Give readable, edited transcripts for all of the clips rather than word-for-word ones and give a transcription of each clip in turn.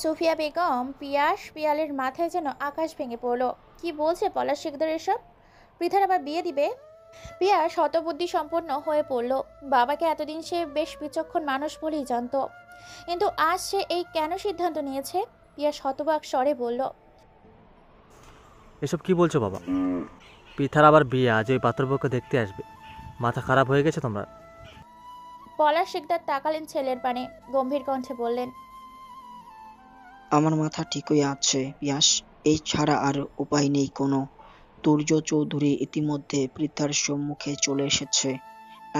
সুফিয়া বেগম পিয়ালের মাথায় যেন আকাশ ভেঙে পড়ল। কি বলছে পলাশ শিকদার এসব? পৃথার আবার বিয়ে দিবে? পিয়াস হতবুদ্ধি সম্পন্ন হয়ে পড়ল। বাবাকে এতদিন সে বেশ বিচক্ষণ মানুষ বলেই জানত, কিন্তু আজ সে এই কেন সিদ্ধান্ত নিয়েছে? পিয়াস হতবাক স্বরে বলল, এসব কি বলছো বাবা? পৃথার আবার বিয়ে, আজ ওই পাত্রপক্ষ দেখতে আসবে। মাথা খারাপ হয়ে গেছে তোমার? পলাশ শিকদার তাকালেন ছেলের পানে, গম্ভীর কণ্ঠে বললেন, আমার মাথা ঠিকই আছে পিয়াস, এই ছাড়া আর উপায় নেই কোনো। তুর্য চৌধুরী ইতিমধ্যে পৃথার সম্মুখে চলে এসেছে।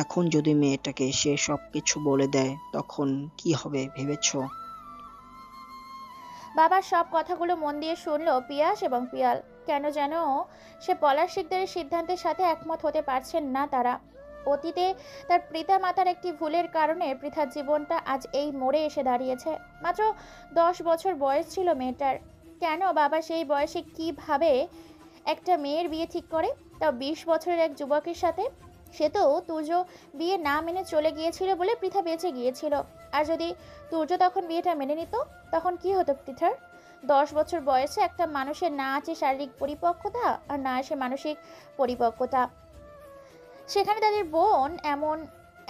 এখন যদি মেয়েটাকে সে সবকিছু বলে দেয় তখন কি হবে ভেবেছো? বাবার সব কথাগুলো মন দিয়ে শুনল পিয়াস এবং পিয়াল। কেন যেন সে পলাশ শিকদারের সিদ্ধান্তের সাথে একমত হতে পারছেন না তারা। অতীতে তার পিতা মাতার একটি ভুলের কারণে পৃথার জীবনটা আজ এই মোড়ে এসে দাঁড়িয়েছে। মাত্র 10 বছর বয়স ছিল মেয়েটার। কেন বাবা সেই বয়সে কিভাবে একটা মেয়ের বিয়ে ঠিক করে, তাও 20 বছরের এক যুবকের সাথে? সে তো তুর্য বিয়ে না মেনে চলে গিয়েছিল বলে পৃথা বেঁচে গিয়েছিল। আর যদি তুর্য তখন বিয়েটা মেনে নিত, তখন কি হতো পৃথার? 10 বছর বয়সে একটা মানুষের না আছে শারীরিক পরিপক্কতা আর না আছে মানসিক পরিপক্কতা। সেখানে তাদের বোন এমন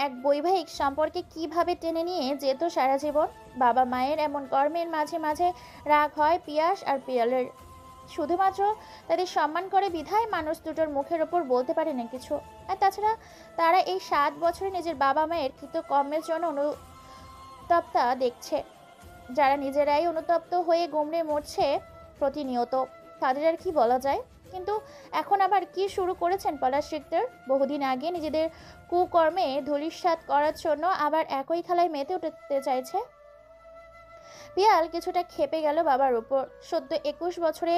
এক বৈবাহিক সম্পর্কে কিভাবে টেনে নিয়ে যেত সারা জীবন? বাবা মায়ের এমন কর্মের মাঝে মাঝে রাগ হয় পিয়াস আর পিয়ালের। শুধুমাত্র তাদের সম্মান করে বিধায় মানুষ দুটোর মুখের ওপর বলতে পারে না কিছু। আর তাছাড়া তারা এই 7 বছরে নিজের বাবা মায়ের কৃতকর্মের জন্য অনুতপ্তা দেখছে, যারা নিজেরাই অনুতপ্ত হয়ে গুমড়ে মরছে প্রতিনিয়ত। তাদের আর কি বলা যায়? কিন্তু এখন আবার কি শুরু করেছেন পলাশ শিকদার? বহুদিন আগে নিজেদের কুকর্মে ধূলিসাৎ করার জন্য আবার একই খেলায় মেতে উঠতে চাইছে। পিয়াল কিছুটা ক্ষেপে গেল বাবার উপর। সদ্য 21 বছরে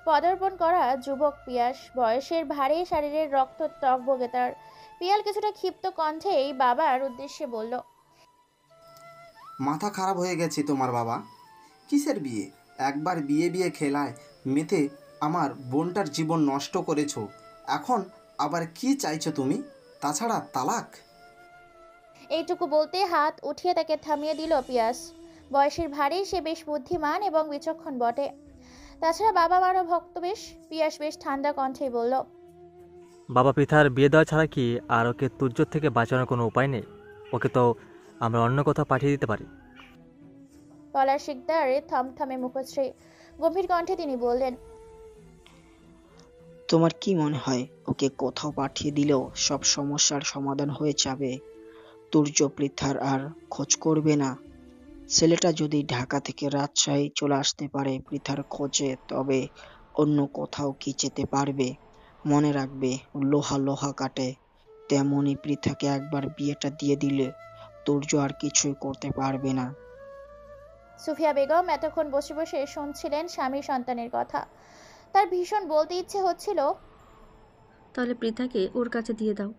পদার্পণ করা যুবক পিয়াস, বয়সের ভারে শরীরের রক্ত টগবগে তার। পিয়াল কিছুটা ক্ষিপ্ত কণ্ঠেই বাবার উদ্দেশ্যে বলল, মাথা খারাপ হয়ে গেছে তোমার বাবা? কিসের বিয়ে? একবার বিয়ে বিয়ে খেলায় মেতে আমার বোনটার জীবন নষ্ট করেছো। এখন আবার কি চাইছো তুমি? তাছাড়া তালাক? এইটুকু বলতে হাত উঠিয়ে তাকে থামিয়ে দিল পিয়াস। বয়সের ভারে সে বেশ বুদ্ধিমান এবং বিচক্ষণ বটে। তাছাড়া বাবা মারও ভক্ত বেশ। পিয়াস বেশ ঠান্ডা কণ্ঠেই বলল, বাবা, পৃথার বিয়ে দেওয়া ছাড়া কি আর ওকে তুর্যর থেকে বাঁচানোর কোনো উপায় নেই? ওকে তো আমরা অন্য কোথাও পাঠিয়ে দিতে পারি। পলাশ শিকদারের থমথমে মুখশ্রী। গম্ভীর কণ্ঠে তিনি বললেন, তোমার কি মনে হয় ওকে কোথাও পাঠিয়ে দিলেও সব সমস্যার সমাধান হয়ে যাবে? তুর্য পৃথার আর খোঁজ করবে না। ছেলেটা যদি ঢাকা থেকে রাজশাহী চলে আসতে পারে পৃথার খোঁজে, তবে অন্য কোথাও কি যেতে পারবে? মনে রাখবে, লোহা লোহা কাটে। তেমনি পৃথাকে একবার বিয়েটা দিয়ে দিলে তুর্য আর কিছুই করতে পারবে না। সুফিয়া বেগম এতক্ষণ বসে বসে শুনছিলেন স্বামী সন্তানের কথা। তার ভীষণ বলতে ইচ্ছে হচ্ছিল, তাহলে পৃথাকে ওর কাছে দিয়ে দাও।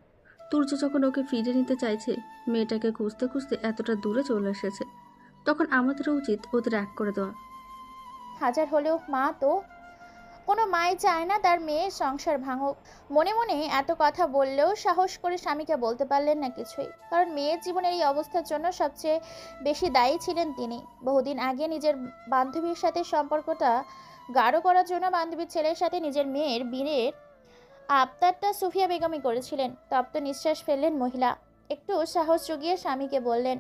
তুর্য যখন ওকে ফিরে নিতে চাইছে, মেয়েটাকে খুঁজতে খুঁজতে এতটা দূরে চলে এসেছে, তখন আমাদেরও উচিত ওদের এক করে দেওয়া। হাজার হলেও মা তো। কোনো মাই চায় না তার মেয়ের সংসার ভাঙুক। মনে মনে এত কথা বললেও সাহস করে স্বামীকে বলতে পারলেন না কিছুই, কারণ মেয়ের জীবনের এই অবস্থার জন্য সবচেয়ে বেশি দায়ী ছিলেন তিনি। বহুদিন আগে নিজের বান্ধবীর সাথে সম্পর্কটা গাঢ় করার জন্য বান্ধবীর ছেলের সাথে নিজের মেয়ের বিয়ের আবদারটা সুফিয়া বেগমই করেছিলেন। তপ্ত নিঃশ্বাস ফেললেন মহিলা। একটু সাহস জুগিয়ে স্বামীকে বললেন,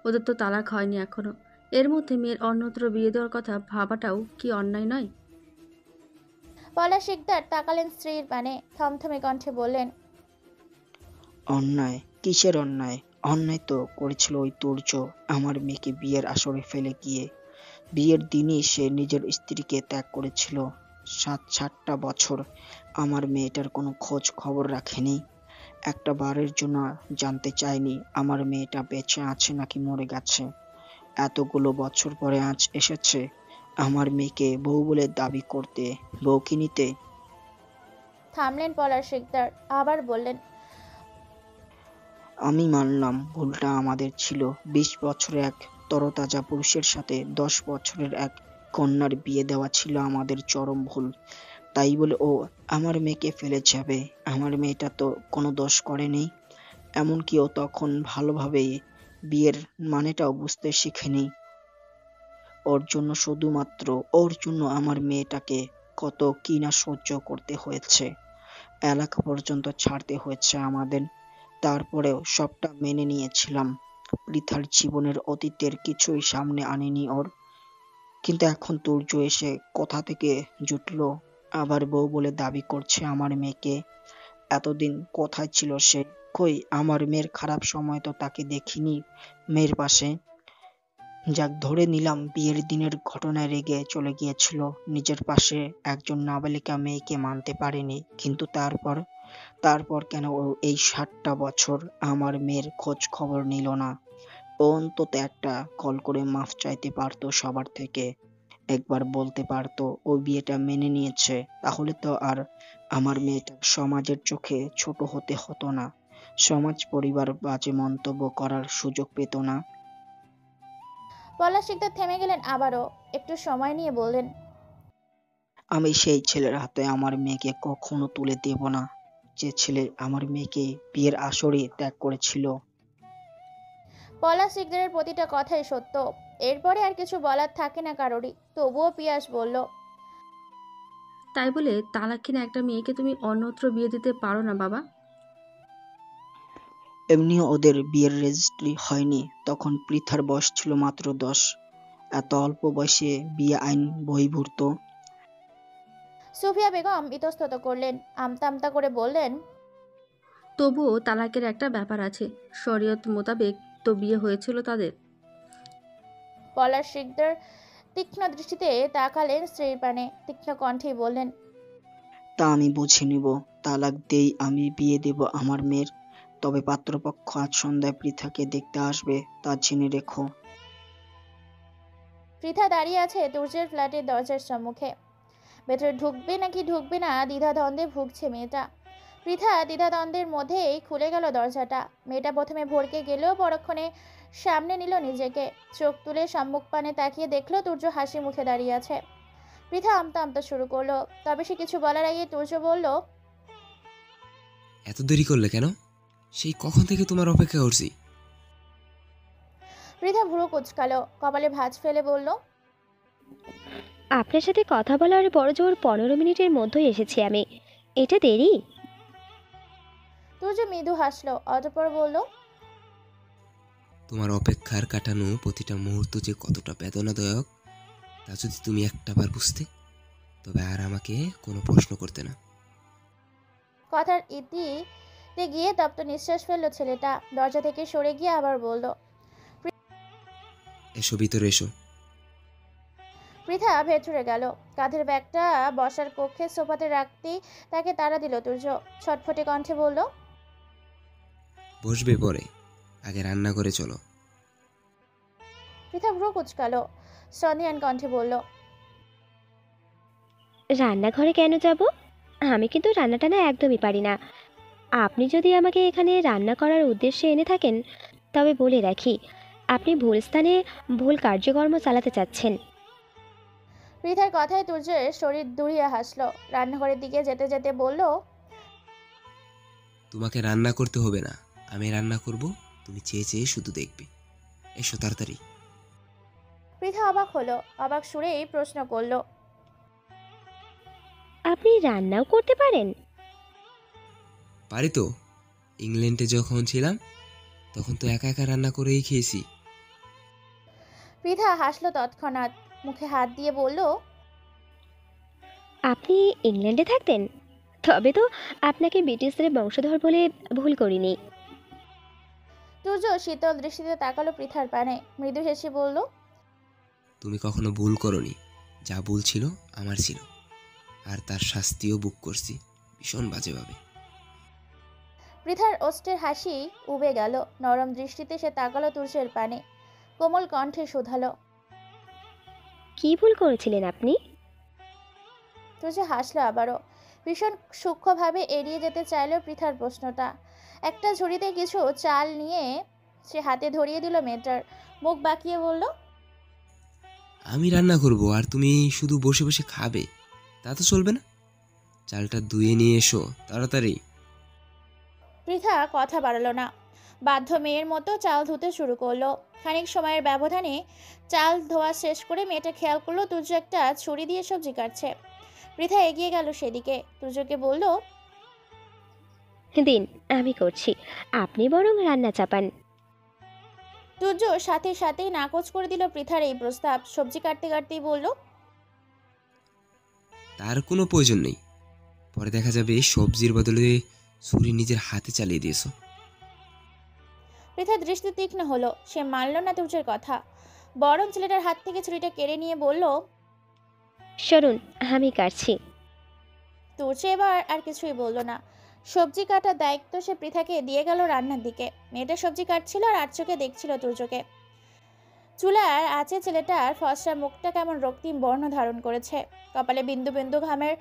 ওদের তো তালাক হয়নি এখনো, এর মধ্যে মেয়ের অন্যত্র বিয়ে দেওয়ার কথা ভাবাটাও কি অন্যায় নয়? পলাশ শিকদার তাকালেন স্ত্রীর পানে, থমথমে কণ্ঠে বললেন, অন্যায়? কিসের অন্যায়? অন্যায় তো করেছিল ওই তুর্য আমার মেয়েকে বিয়ের আসরে ফেলে গিয়ে। বিয়ের দিনই সে নিজের স্ত্রীকে ত্যাগ করেছিল। 7-8টা বছর আমার মেয়েটার কোনো খোঁজ খবর রাখেনি। একটা বারের জন্য জানতে চায়নি আমার মেয়েটা বেঁচে আছে নাকি মরে গেছে। এতগুলো বছর পরে আজ এসেছে আমার মেয়েকে বউ বলে দাবি করতে, বউকে নিতে। থামলেন পলাশ শিকদার, আবার বললেন, আমি মানলাম ভুলটা আমাদের ছিল। 20 বছরের এক তরতাজা পুরুষের সাথে 10 বছরের এক কন্যার বিয়ে দেওয়া ছিল আমাদের চরম ভুল। তাই বলে ও আমার মেয়েকে ফেলে যাবে? আমার মেয়েটা তো কোনো দোষ করেনি। এমনকি ও তখন ভালোভাবে বিয়ের মানেটাও বুঝতে শিখেনি। ওর জন্য, শুধুমাত্র ওর জন্য আমার মেয়েটাকে কত কি না সহ্য করতে হয়েছে। এলাকা পর্যন্ত ছাড়তে হয়েছে আমাদের। তারপরেও সবটা মেনে নিয়েছিলাম। পৃথার জীবনের অতীতের কিছুই সামনে আনেনি ওর। কিন্তু এখন তুর্য এসে কোথা থেকে জুটলো, আবার বউ বলে দাবি করছে আমার মেয়েকে। এতদিন কোথায় ছিল সে? কই, আমার মেয়ের খারাপ সময় তো তাকে দেখিনি মেয়ের পাশে। যাক, ধরে নিলাম বিয়ের দিনের ঘটনায় রেগে চলে গিয়েছিল, নিজের পাশে একজন নাবালিকা মেয়েকে মানতে পারেনি। কিন্তু তারপর কেন ও এই 7টা বছর আমার মেয়ের খোঁজ খবর নিল না? ও অন্তত একটা কল করে মাফ চাইতে পারতো সবার থেকে। একবার বলতে পারতো ও বিয়েটা মেনে নিয়েছে, তাহলে তো আর আমার মেয়েটা সমাজের চোখে ছোট হতে হতো না। সমাজ পরিবার বাজে মন্তব্য করার সুযোগ পেত না। পলাশ শিকদার থেমে গেলেন আবারও, একটু সময় নিয়ে বললেন, আমি সেই ছেলের হাতে আমার মেয়েকে কখনো তুলে দেব না, যে ছেলে আমার মেয়েকে বিয়ের আসরে ত্যাগ করেছিল। পলাশ শিকদারের প্রতিটা কথাই সত্য। এরপরে আর কিছু বলার থাকে না কারোরই। তবুও পিয়াস বলল, তাই বলে তালাক কিনা একটা মেয়েকে তুমি অন্যত্র বিয়ে দিতে পারো না বাবা। এমনিও ওদের বিয়ের রেজিস্ট্রি হয়নি, তখন পৃথার বয়স ছিল মাত্র 10। এত অল্প বয়সে বিয়ে আইন বহির্ভূত। সুফিয়া বেগম ইতস্তত করলেন, আমতা আমতা করে বললেন, তবুও তালাকের একটা ব্যাপার আছে, শরীয়ত মোতাবেক তো বিয়ে হয়েছিল তাদের। পলাশ শিকদার তীক্ষ্ণ দৃষ্টিতে তাকালেন স্ত্রীর পানে, তীক্ষ্ণ কণ্ঠেই বললেন, তা আমি বুঝে নিব। তালাক দেই, আমি বিয়ে দেব আমার মেয়ের। তবে পাত্রপক্ষ আজ সন্ধ্যায় পৃথাকে দেখতে আসবে, তা জেনে রেখো। পৃথা দাঁড়িয়ে আছে তুর্যের ফ্ল্যাটের দরজার সম্মুখে। ভেতরে ঢুকবে নাকি ঢুকবে না দ্বিধাদ্বন্দ্বে ভুগছে মেয়েটা। পৃথা দ্বিধাদ্বন্দ্বের মধ্যেই খুলে গেল দরজাটা। মেয়েটা প্রথমে ভড়কে গেলেও পরক্ষণে সামনে নিল নিজেকে। চোখ তুলে সম্মুখ পানে তাকিয়ে দেখলো তুর্য হাসি মুখে দাঁড়িয়ে আছে। পৃথা আমতা আমতা শুরু করলো, তবে সে কিছু বলার আগে তুর্য বলল, এত দেরি করলে কেন? সেই কখন থেকে তোমার অপেক্ষা করছি। পৃথা ভুরু কুচকালো, কপালে ভাঁজ ফেলে বলল, আপনার সাথে কথা বলার বড়জোর 15 মিনিটের মধ্যেই এসেছি আমি। এটা দেরি? তুর্য মৃদু হাসলো, অতঃপর বলল, তোমার অপেক্ষার কাটানো প্রতিটা মুহূর্ত যে কতটা বেদনাদায়ক, তা যদি তুমি একটাবার বুঝতে, তবে আর আমাকে কোনো প্রশ্ন করতে না। কথার ইতিতে গিয়ে তপ্ত নিঃশ্বাস ফেললো ছেলেটা। দরজা থেকে সরে গিয়ে আবার বলল, এসো ভিতরে এসো। পৃথা ভেতরে গেল। কাঁধের ব্যাগটা বসার কক্ষে সোফাতে রাখতেই তাকে তাড়া দিল তুর্য। ছটফটে কণ্ঠে বলল, বসবে পরে, আগে রান্না করে চলো। পৃথা ভ্রু কুচকালো, সন্ধিয়ান কণ্ঠে বলল, রান্নাঘরে কেন যাব? আমি কিন্তু রান্না টান্না একদমই পারি না। আপনি যদি আমাকে এখানে রান্না করার উদ্দেশ্যে এনে থাকেন, তবে বলে রাখি, আপনি ভুল স্থানে ভুল কার্যকর্ম চালাতে চাচ্ছেন। পৃথার কথায় তুর্যের শরীর দুড়িয়ে হাসলো। রান্নাঘরের দিকে যেতে যেতে বলল, তোমাকে রান্না করতে হবে না, আমি রান্না করব, তুমি চেয়ে চেয়ে শুধু দেখবে। এসো তাড়াতাড়ি। পৃথা অবাক হলো, অবাক সুরেই প্রশ্ন করলো, আপনি রান্নাও করতে পারেন? পারি তো, ইংল্যান্ডে যখন ছিলাম তখন তো একা একা রান্না করেই খেয়েছি। পৃথা হাসলো তৎক্ষণাৎ, মুখে হাত দিয়ে বলল, আপনি ইংল্যান্ডে থাকতেন? তবে তো আপনাকে ব্রিটিশদের বংশধর বলে ভুল করিনি। তুর্য শীতল দৃষ্টিতে তাকালো পৃথার পানে, মৃদু হেসে বলল, তুমি কখনো ভুল করনি, যা ভুল ছিল আমার ছিল, আর তার শাস্তিও বুক করছি ভীষণ বাজেভাবে। পৃথার ওষ্ঠের হাসি উবে গেল। নরম দৃষ্টিতে সে তাকালো তুর্যের পানে, কোমল কণ্ঠে শুধালো, কি ভুল করেছিলেন আপনি? তুর্য হাসলো আবারও, ভীষণ সূক্ষ্মভাবে এড়িয়ে যেতে চাইল পৃথার প্রশ্নটা। একটা ঝুড়িতে কিছু চাল নিয়ে সে হাতে ধরিয়ে দিল মেয়েটার, মুখ বাঁকিয়ে বলল, আমি রান্না করব আর তুমি শুধু বসে বসে খাবে, তা তো চলবে না। চালটা ধুয়ে নিয়ে এসো তাড়াতাড়ি। পৃথা কথা বাড়ালো না, বাধ্য মেয়ের মতো চাল ধুতে শুরু করলো। খানিক সময়ের ব্যবধানে চাল ধোয়া শেষ করে মেয়েটা খেয়াল করলো তুর্য একটা ছুরি দিয়ে সবজি কাটছে। পৃথা এগিয়ে গেল সেদিকে, তুর্যকে বলল, দিন, আমি করছি, আপনি বরং রান্না চাপান। তুর্য সাথে সাথেই নাকচ করে দিল পৃথার এই প্রস্তাব। সবজি কাটতে কাটতেই বলল, তার কোনো প্রয়োজন নেই। পরে দেখা যাবে সবজির বদলে ছুরি নিজের হাতে চালিয়ে দিয়েছো। পৃথা দৃষ্টি তীক্ষ্ণ হলো। সে মানল না তুর্যের কথা, বরং ছেলেটার হাত থেকে ছুরিটা কেড়ে নিয়ে বলল, সরুন, আমি কাটছি। তুর্য এবার আর কিছুই বলল না। সবজি কাটার দায়িত্ব সে পৃথাকে দিয়ে গেল রান্নার দিকে। মেয়েটা সবজি কাটছিল আর চোখে দেখছিল তুর্যকে। চুলার আছে ছেলেটার ফর্সা মুখটা কেমন রক্তিম বর্ণ ধারণ করেছে। কপালে বিন্দু বিন্দু ঘামের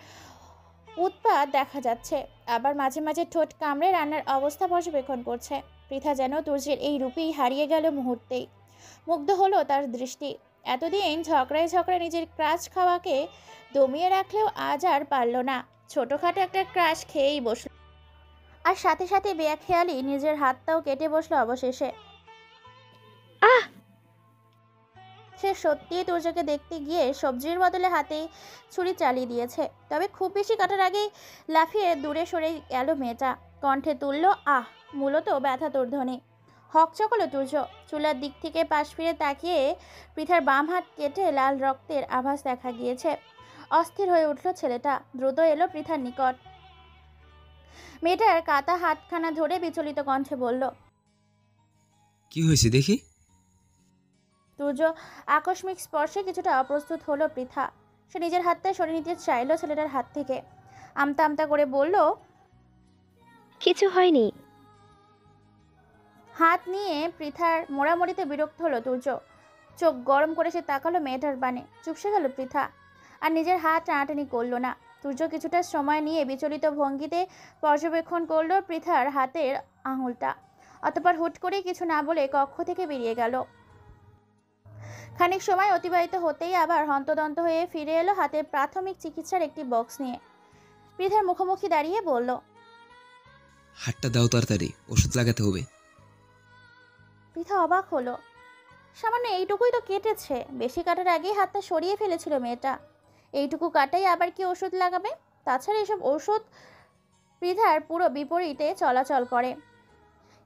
উৎপাত দেখা যাচ্ছে। আবার মাঝে মাঝে ঠোঁট কামড়ে রান্নার অবস্থা পর্যবেক্ষণ করছে। পৃথা যেন তুর্যের এই রূপেই হারিয়ে গেল মুহূর্তেই। মুগ্ধ হলো তার দৃষ্টি। এতদিন ঝগড়ায় ঝগড়ায় নিজের ক্রাশ খাওয়াকে দমিয়ে রাখলেও আজ আর পারল না। ছোটখাটো একটা ক্রাশ খেয়েই বসল, আর সাথে সাথে বেখেয়ালি নিজের হাতটাও কেটে বসলো অবশেষে। আহ! সে সত্যিই তুর্যকে দেখতে গিয়ে সবজির বদলে হাতে ছুরি চালিয়ে দিয়েছে। তবে খুব বেশি কাটার আগেই লাফিয়ে দূরে সরে গেল মেয়েটা। কণ্ঠে তুলল আহ! মূলত ব্যথা তোর্ধ্বনি। হকচকল তুর্য। চুলার দিক থেকে পাশ ফিরে তাকিয়ে পৃথার বাম হাত কেটে লাল রক্তের আভাস দেখা গিয়েছে। অস্থির হয়ে উঠল ছেলেটা। দ্রুত এলো পৃথার নিকট। মেয়েটার কাটা হাতখানা ধরে বিচলিত কণ্ঠে বলল, কি হয়েছে দেখি? তুর্য আকস্মিক স্পর্শে কিছুটা অপ্রস্তুত হলো পৃথা। সে নিজের হাতটা সরিয়ে নিতে চাইল ছেলেটার হাত থেকে। আমতা আমতা করে বলল, কিছু হয়নি। হাত নিয়ে পৃথার মোড়ামুড়িতে বিরক্ত হলো তুর্য। চোখ গরম করে সে তাকালো মেয়েটার বানে। চুপসে গেল পৃথা, আর নিজের হাত টানাটানি করলো না। তুর্য কিছুটা সময় নিয়ে বিচলিত ভঙ্গিতে পর্যবেক্ষণ করলো পৃথার হাতের আঙুলটা। অতঃপর হুট করে কিছু না বলে কক্ষ থেকে বেরিয়ে গেল। খানিক সময় অতিবাহিত হতেই আবার হন্তদন্ত হয়ে ফিরে এলো হাতের প্রাথমিক চিকিৎসার একটি বক্স নিয়ে। পৃথার মুখোমুখি দাঁড়িয়ে বলল, হাতটা দাও তাড়াতাড়ি, ওষুধ লাগাতে হবে। পৃথা অবাক হলো। সামান্য এইটুকুই তো কেটেছে। বেশি কাটার আগেই হাতটা সরিয়ে ফেলেছিল মেয়েটা। এইটুকু কাটাই আবার কি ওষুধ লাগাবে? তাছাড়া এসব ওষুধ পৃথার পুরো বিপরীতে চলাচল করে।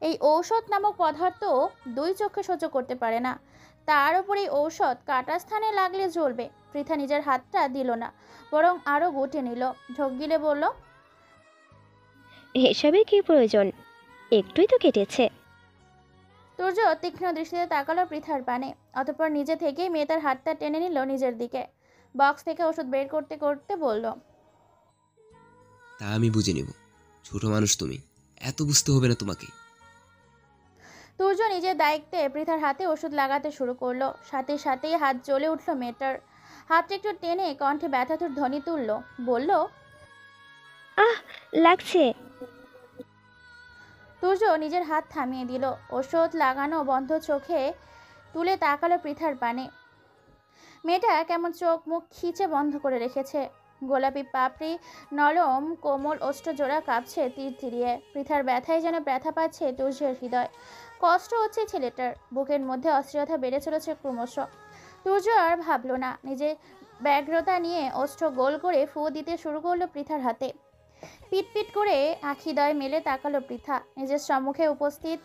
এই ঔষধ নামক পদার্থ দুই চোখে সহ্য করতে পারে না। তার উপর এই ঔষধ কাটা স্থানে লাগলে জ্বলবে। পৃথা নিজের হাতটা দিল না, বরং আরও গুটে নিল। ঢোক গিলে বলল, এসবের কি প্রয়োজন? একটুই তো কেটেছে। তুর্য তীক্ষ্ণ দৃষ্টিতে তাকালো পৃথার পানে। অতঃপর নিজে থেকেই মেয়েটার হাতটা টেনে নিল নিজের দিকে। বক্স থেকে ওষুধ বের করতে করতে বলল, তা আমি বুঝে নেব, ছোট মানুষ তুমি, এত বুঝতে হবে না তোমাকে। তুর্য নিজের দায়িত্বে পৃথার হাতে ওষুধ লাগাতে শুরু করলো। সাথে সাথেই হাত জ্বলে উঠল মেয়েটার। হাতটা একটু টেনে কণ্ঠে ব্যথাতুর ধ্বনি তুলল, বলল, আহ! লাগছে। তুর্য নিজের হাত থামিয়ে দিল। ওষুধ লাগানো বন্ধ চোখে তুলে তাকালো পৃথার পানে। মেয়েটা কেমন চোখ মুখ খিচে বন্ধ করে রেখেছে। গোলাপি পাপড়ি নরম কোমল ওষ্ঠজোড়া কাঁপছে তীর। পৃথার ব্যথায় যেন ব্যথা পাচ্ছে তুর্যের হৃদয়। কষ্ট হচ্ছে ছেলেটার। বুকের মধ্যে অস্থিরতা বেড়ে চলেছে ক্রমশ। তুর্য আর ভাবল না। নিজের ব্যগ্রতা নিয়ে ওষ্ঠ গোল করে ফু দিতে শুরু করলো পৃথার হাতে। পিটপিট করে আখিদয় মেলে তাকালো পৃথা। নিজের সম্মুখে উপস্থিত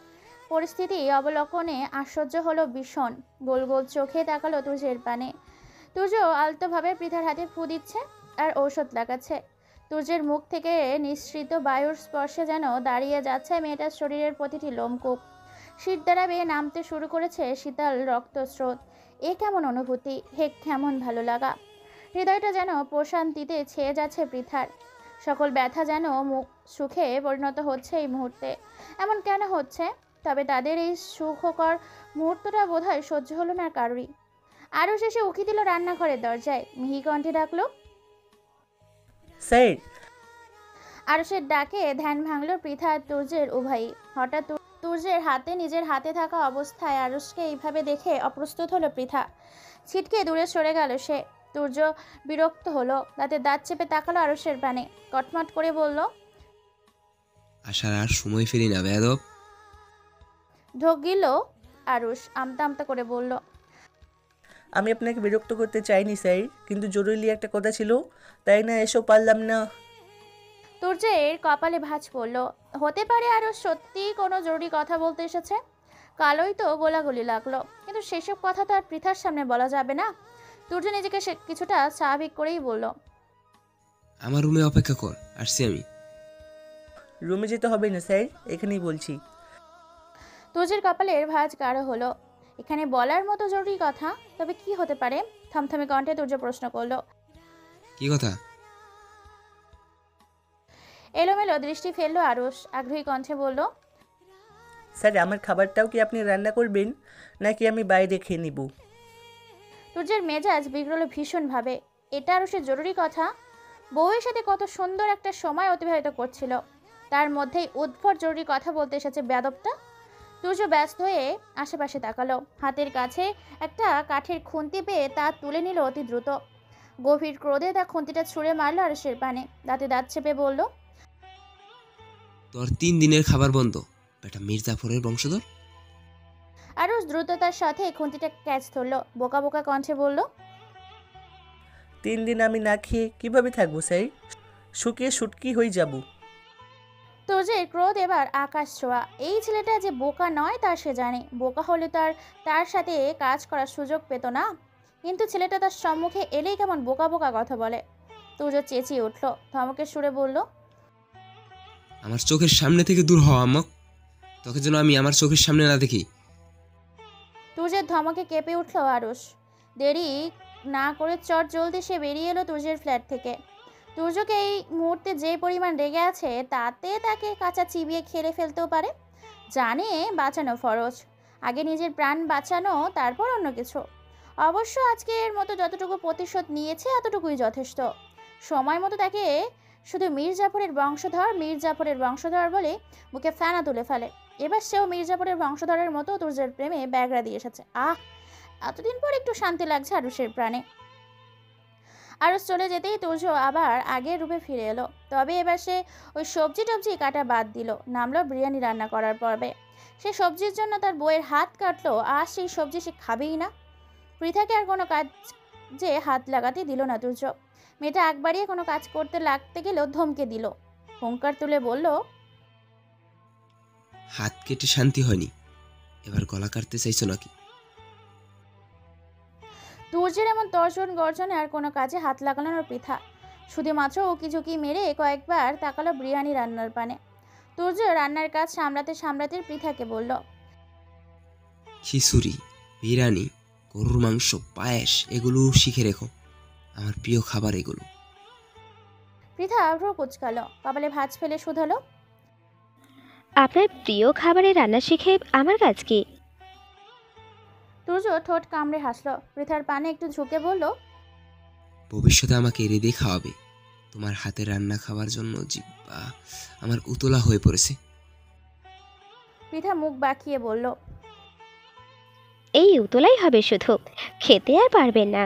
পরিস্থিতি অবলোকনে আশ্চর্য হলো ভীষণ। গোল গোল চোখে তাকালো তুর্যের পানে। তুর্য আলতোভাবে পৃথার হাতে ফু দিচ্ছে আর ঔষধ লাগাচ্ছে। তুর্যের মুখ থেকে নিঃসৃত বায়ুর স্পর্শে যেন দাঁড়িয়ে যাচ্ছে মেয়েটার শরীরের প্রতিটি লোমকূপ। শীত দ্বারা বেয়ে নামতে শুরু করেছে শীতল রক্তস্রোত। এ কেমন অনুভূতি! হে কেমন ভালো লাগা! হৃদয়টা যেন প্রশান্তিতে ছেয়ে যাচ্ছে পৃথার। সকল ব্যথা যেন সুখে পরিণত হচ্ছে এই মুহূর্তে। এমন কেন হচ্ছে? তবে তাদের এই সুখকর মুহূর্তটা বোধহয় সহ্য হলো না কারোরই। আরও শেষে উকি দিল রান্নাঘরের দরজায়। মিহি কণ্ঠে ডাকলো, স্যার। আরুষের ডাকে ধ্যান ভাঙল পৃথা আর তুর্যের উভয়ই। হঠাৎ তুর্যের হাতে নিজের হাতে থাকা অবস্থায় আরুষকে এইভাবে দেখে অপ্রস্তুত হলো পৃথা। ছিটকে দূরে সরে গেল সে। তুর্য বিরক্ত হলো। তাতে দাঁত চেপে তাকালো আরুষের পানে। কটমট করে বলল, আসার আর সময় ফেলি না বেয়াদব। ঢোক গিল আরুষ আমতা আমতা করে বলল, আমি আপনাকে বিরক্ত করতে চাইনি স্যার, কিন্তু জরুরি একটা কথা ছিল, তাই না এসব পারলাম না। তুর্যের কপালে ভাঁজ পড়ল। হতে পারে আরও সত্যি কোনো জরুরি কথা বলতে এসেছে। কালোই তো গোলাগুলি লাগলো, কিন্তু সেসব কথা তো আর পৃথার সামনে বলা যাবে না। তুর্য নিজেকে কিছুটা স্বাভাবিক করেই বলল, আমার রুমে অপেক্ষা কর, আসছি আমি। রুমে যেতে হবে না স্যার, এখানেই বলছি। তুর্যের কপালের ভাঁজ গাঢ় হলো। এখানে বলার মতো জরুরি কথা, তবে কি হতে পারে? থমথমে কণ্ঠে তুর্য প্রশ্ন করলো। কি কথা? এলোমেলো দৃষ্টি ফেললো আরুষ, আগ্রহী কণ্ঠে বলল, স্যার আমার খাবারটাও কি আপনি রান্না করবেন, নাকি আমি বাইরে খেয়ে নিব? তুর্যের মেজাজ বিগড়ল ভীষণভাবে। এটা আরুষের জরুরি কথা। বউয়ের সাথে কত সুন্দর একটা সময় অতিবাহিত করছিল, তার মধ্যেই উদ্ভট জরুরি কথা বলতে এসেছে বেয়াদবটা। তুর্য ব্যস্ত হয়ে আশেপাশে তাকালো। হাতের কাছে একটা কাঠের খুন্তি পেয়ে তা তুলে নিল অতি দ্রুত। গভীর ক্রোধে তা খুন্তিটা ছুঁড়ে মারলো আরুষের পানে। দাঁতে দাঁত চেপে বলল, তোর 3 দিনের খাবার বন্ধ, বেটা মির্জাফরের বংশধর। আরুষ দ্রুততার সাথে খুন্তিটা ক্যাচ ধরলো। বোকা বোকা কণ্ঠে বলল, 3 দিন আমি না খেয়ে কিভাবে থাকবো স্যার? শুকিয়ে শুটকি হয়ে যাব। তুর্যের ক্রোধ এবার আকাশ ছোঁয়া। এই ছেলেটা যে বোকা নয় তা সে জানে। বোকা হলে তার সাথে কাজ করার সুযোগ পেত না, কিন্তু ছেলেটা তার সম্মুখে এলেই কেমন বোকা বোকা কথা বলে। তুর্য চেঁচিয়ে উঠল, ধমকের সুরে বলল, আমার চোখের সামনে থেকে দূর হ আম্মক, তোকে যেন আমি আমার চোখের সামনে না দেখি। তুর্যের ধমকে কেঁপে উঠল আরুষ। দেরি না করে চট জলদি সে বেরিয়ে এলো তুর্যের ফ্ল্যাট থেকে। তুর্যকে এই মুহূর্তে যে পরিমাণ রেগে আছে, তাতে তাকে কাঁচা চিবিয়ে খেলে ফেলতেও পারে। জানে বাঁচানো ফরজ, আগে নিজের প্রাণ বাঁচানো, তারপর অন্য কিছু। অবশ্য আজকের মতো যতটুকু প্রতিশোধ নিয়েছে এতটুকুই যথেষ্ট। সময় মতো তাকে শুধু মির্জাফরের বংশধর বলে বুকে ফেনা তুলে ফেলে। এবার সেও মির্জাফরের বংশধরের মতো তুর্যের প্রেমে ব্যাগরা দিয়ে এসেছে। এতদিন পর একটু শান্তি লাগছে আরুষের প্রাণে। আরুষ চলে যেতেই তুর্য আবার আগের রূপে ফিরে এলো। তবে এবার সে ওই সবজি টবজি কাটা বাদ দিল, নামলো বিরিয়ানি রান্না করার পর্বে। সে সবজির জন্য তার বইয়ের হাত কাটলো, আর সেই সবজি সে খাবেই না। পৃথাকে আর কোনো কাজে হাত লাগাতে দিল না তুর্য। মেয়েটা আগ বাড়িয়ে কোনো কাজ করতে লাগতে গেলেও ধমকে দিল। হুঙ্কার তুলে বলল, হাত কেটে শান্তি হয়নি, এবার গলা কাটতে চাইছো নাকি? তুর্যের এমন তর্জন গর্জনে আর কোনো কাজে হাত লাগালো না পৃথা। শুধুমাত্র উকি ঝুঁকি মেরে কয়েকবার তাকালো বিরিয়ানি রান্নার পানে। তুর্য রান্নার কাজ সামলাতে সামলাতে পৃথাকে বলল, খিচুড়ি, বিরিয়ানি, গরুর মাংস, পায়েস এগুলো শিখে রেখো, আমার প্রিয় খাবার এগুলো। পৃথা ভ্রু কুচকালো, কপালে ভাঁজ ফেলে শুধালো, আপনার প্রিয় খাবারের রান্না শিখে আমার কাজ কি? তুর্য ঠোঁট কামড়ে হাসলো। পৃথার পানে একটু ঝুঁকে বলল, ভবিষ্যতে আমাকে রেঁধে খাওয়াবে, তোমার হাতে রান্না খাওয়ার জন্য জিহ্বা আমার উতলা হয়ে পড়েছে। পৃথা মুখ বাঁকিয়ে বলল, এই উতলাই হবে শুধু, খেতে আর পারবেন না।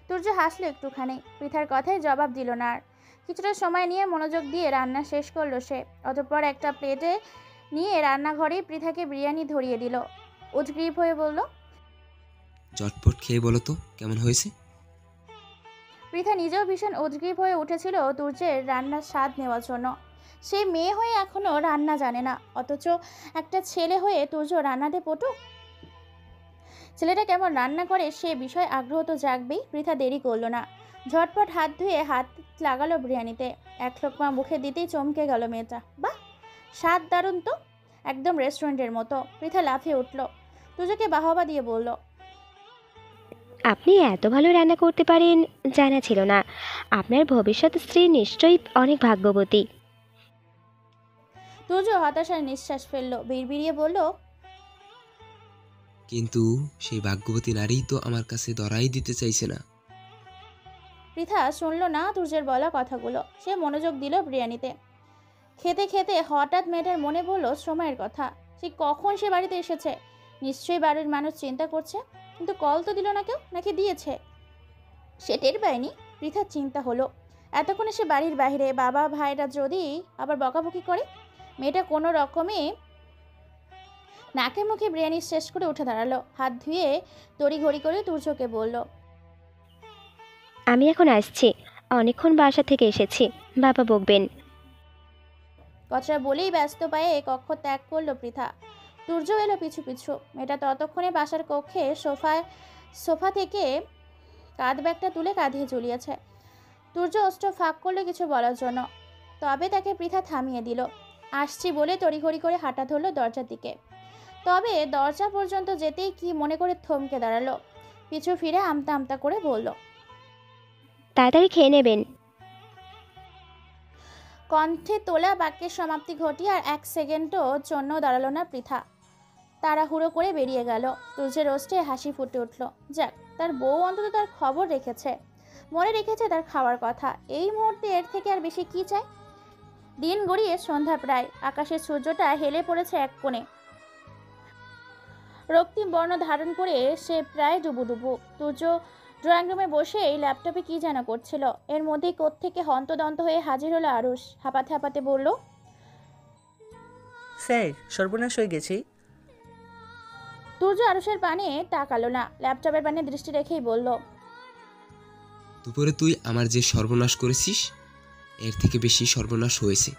তুর্য হাসলো একটুখানি। পৃথার কথায় জবাব দিল না আর। কিছুটা সময় নিয়ে মনোযোগ দিয়ে রান্না শেষ করলো সে। অতঃপর একটা প্লেটে নিয়ে রান্নাঘরে পৃথাকে বিরিয়ানি ধরিয়ে দিল। উদ্গ্রীব হয়ে বলল, ঝটপট খেয়ে বলো তো কেমন হয়েছে। পৃথা নিজেও ভীষণ উদ্গ্রীব হয়ে উঠেছিল তুর্যের রান্নার স্বাদ নেওয়ার জন্য। সে মেয়ে হয়ে এখনো রান্না জানে না, অথচ একটা ছেলে হয়ে তুর্য রান্নাতে পটু। ছেলেটা কেমন রান্না করে সে বিষয়ে আগ্রহ তো জাগবেই। পৃথা দেরি করলো না, ঝটপট হাত ধুয়ে হাত লাগালো বিরিয়ানিতে। এক লোকমা মুখে দিতেই চমকে গেল মেয়েটা। বাহ, স্বাদ দারুণ তো, একদম রেস্টুরেন্টের মতো। পৃথা লাফিয়ে উঠল, তুর্যকে বাহবা দিয়ে বলল, আপনি এত ভালো রান্না করতে পারেন জানা ছিল না। আপনার ভবিষ্যৎ স্ত্রী নিশ্চয়ই অনেক ভাগ্যবতী। তুর্য হতাশার নিঃশ্বাস ফেললো, বিড়বিড়িয়ে বলল, কিন্তু সেই ভাগ্যবতী নারী তো আমার কাছে ধরাই দিতে চাইছে না। পৃথা শুনল না তুর্যের বলা কথাগুলো। সে মনোযোগ দিল বিরিয়ানিতে। খেতে খেতে হঠাৎ মেয়েটার মনে পড়ল সময়ের কথা। সে কখন সে বাড়িতে এসেছে, নিশ্চয়ই বাড়ির মানুষ চিন্তা করছে, কিন্তু কল তো দিল না কেউ, নাকি দিয়েছে সে টের পায়নি। পৃথার চিন্তা হলো, এতক্ষণে সে বাড়ির বাইরে, বাবা ভাইরা যদি আবার বকাবকি করে। মেয়েটা কোনো রকমে নাকে মুখে বিরিয়ানি শেষ করে উঠে দাঁড়ালো, হাত ধুয়ে তড়িঘড়ি করে তুর্যকে বলল, আমি এখন আসছি, অনেকক্ষণ বাসা থেকে এসেছি, বাবা বকবেন। কথাটা বলেই ব্যস্ত পায়ে কক্ষ ত্যাগ করলো পৃথা। তুর্য এলো পিছু পিছু। মেয়েটা ততক্ষণে বাসার কক্ষে সোফা থেকে কাঁধ ব্যাগটা তুলে কাঁধে ঝুলিয়েছে। তুর্য অস্ত্র ফাঁক করলো কিছু বলার জন্য, তবে তাকে পৃথা থামিয়ে দিল। আসছি বলে তড়িঘড়ি করে হাঁটা ধরলো দরজার দিকে। তবে দরজা পর্যন্ত যেতেই কি মনে করে থমকে দাঁড়ালো। পিছু ফিরে আমতা আমতা করে বলল, তাড়াতাড়ি খেয়ে নেবেন। কণ্ঠে তোলা বাক্যের সমাপ্তি ঘটিয়ে আর 1 সেকেন্ডও জন্য দাঁড়ালো না পৃথা। তাড়াহুড়ো করে বেরিয়ে গেল। তুর্যের রোস্টে হাসি ফুটে উঠল। যাক, তার বউ অন্তত তার খবর রেখেছে, মনে রেখেছে তার খাওয়ার কথা। এই মুহূর্তে এর থেকে আর বেশি কি চাই। দিন গড়িয়ে সন্ধ্যা প্রায়। আকাশের সূর্যটা হেলে পড়েছে এক কোণে, রক্তিম বর্ণ ধারণ করে সে প্রায় ডুবুডুবু। তুর্য ড্রয়িং রুমে বসেই ল্যাপটপে কি যেন করছিল। এর মধ্যেই কোত্থেকে হন্তদন্ত হয়ে হাজির হলো আরুষ। হাঁপাতে হাঁপাতে বলল, স্যার, সর্বনাশ হয়ে গেছি। তুর্য আরুষের পানে তাকালো না, ল্যাপটপের পানে দৃষ্টি রেখেই বলল, দুপুরে তুই আমার যে সর্বনাশ করেছিস এর থেকে বেশি সর্বনাশ হয়েছে।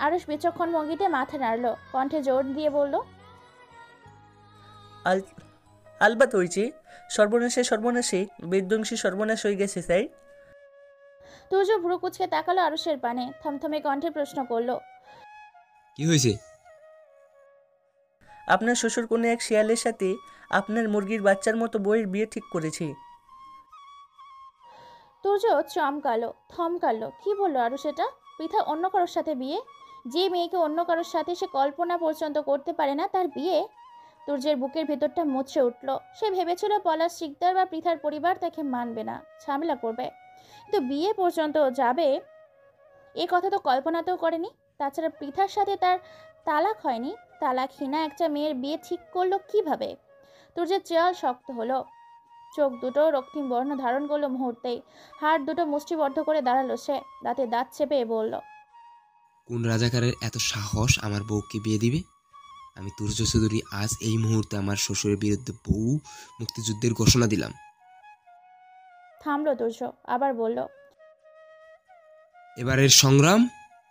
আরুষ বিচক্ষণ ভঙ্গিতে মাথা নাড়ল, কণ্ঠে জোর দিয়ে বলল, আলবাত হয়েছে। সর্বনাশে বিধ্বংসী সর্বনাশ হয়ে গেছে স্যার। তুর্য ভ্রু কুচকে তাকালো আরুষের পানে, থমথমে কণ্ঠে প্রশ্ন করলো, কি হয়েছে? আপনার শ্বশুর কোনো এক শিয়ালের সাথে আপনার মুরগির বাচ্চার মতো বইয়ের বিয়ে ঠিক করেছি। তুর্য থমকালো। কি বললো আরুষ এটা? পৃথা অন্য কারোর সাথে বিয়ে? যে মেয়েকে অন্য কারোর সাথে সে কল্পনা পর্যন্ত করতে পারে না, তার বিয়ে? তুর্যের বুকের ভেতরটা মুচড়ে উঠল। সে ভেবেছিল পলাশ শিকদার বা পৃথার পরিবার তাকে মানবে না, ঝামেলা করবে, কিন্তু বিয়ে পর্যন্ত যাবে এ কথা তো কল্পনাতেও করেনি। তাছাড়া পৃথার সাথে তার তালাক হয়নি। তালাকহীনা একটা মেয়ের বিয়ে ঠিক করলো কিভাবে? তুর্যের চেয়াল শক্ত হলো, চোখ দুটো রক্তিম বর্ণ ধারণ করলো মুহূর্তেই। হাড় দুটো মুষ্টিবদ্ধ করে দাঁড়ালো সে, দাঁতে দাঁত চেপে বলল, কোন রাজাকারের এত সাহস আমার বউকে বিয়ে দিবে? আমি তুর্য চৌধুরী আজ এই মুহূর্তে আমার শ্বশুরের বিরুদ্ধে বউ মুক্তিযুদ্ধের ঘোষণা দিলাম। থামলো তুর্য, আবার বলল, এবারের সংগ্রাম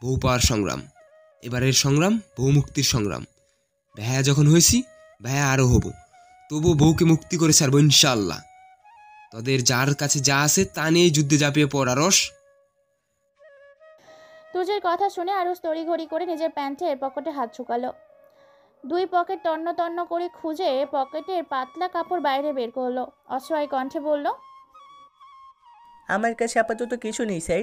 বউ পাওয়ার সংগ্রাম, এবারের সংগ্রাম বউ মুক্তির সংগ্রাম। ভাইয়া যখন হয়েছি, ভাইয়া আরও হব, তবু বউকে মুক্তি করে ছাড়বো ইনশাল্লাহ। তোদের যার কাছে যা আছে তা নিয়েই যুদ্ধে ঝাঁপিয়ে পড় আরস। তুর্যের কথা শুনে আরুষ তড়িঘড়ি করে নিজের প্যান্টের পকেটে হাত ঢুকালো। 2 পকেট তন্ন তন্ন করে খুঁজে পকেটের পাতলা কাপড় বাইরে বের করলো। অসহায় কণ্ঠে বলল, আমার কাছে আপাতত কিছু নেই স্যার,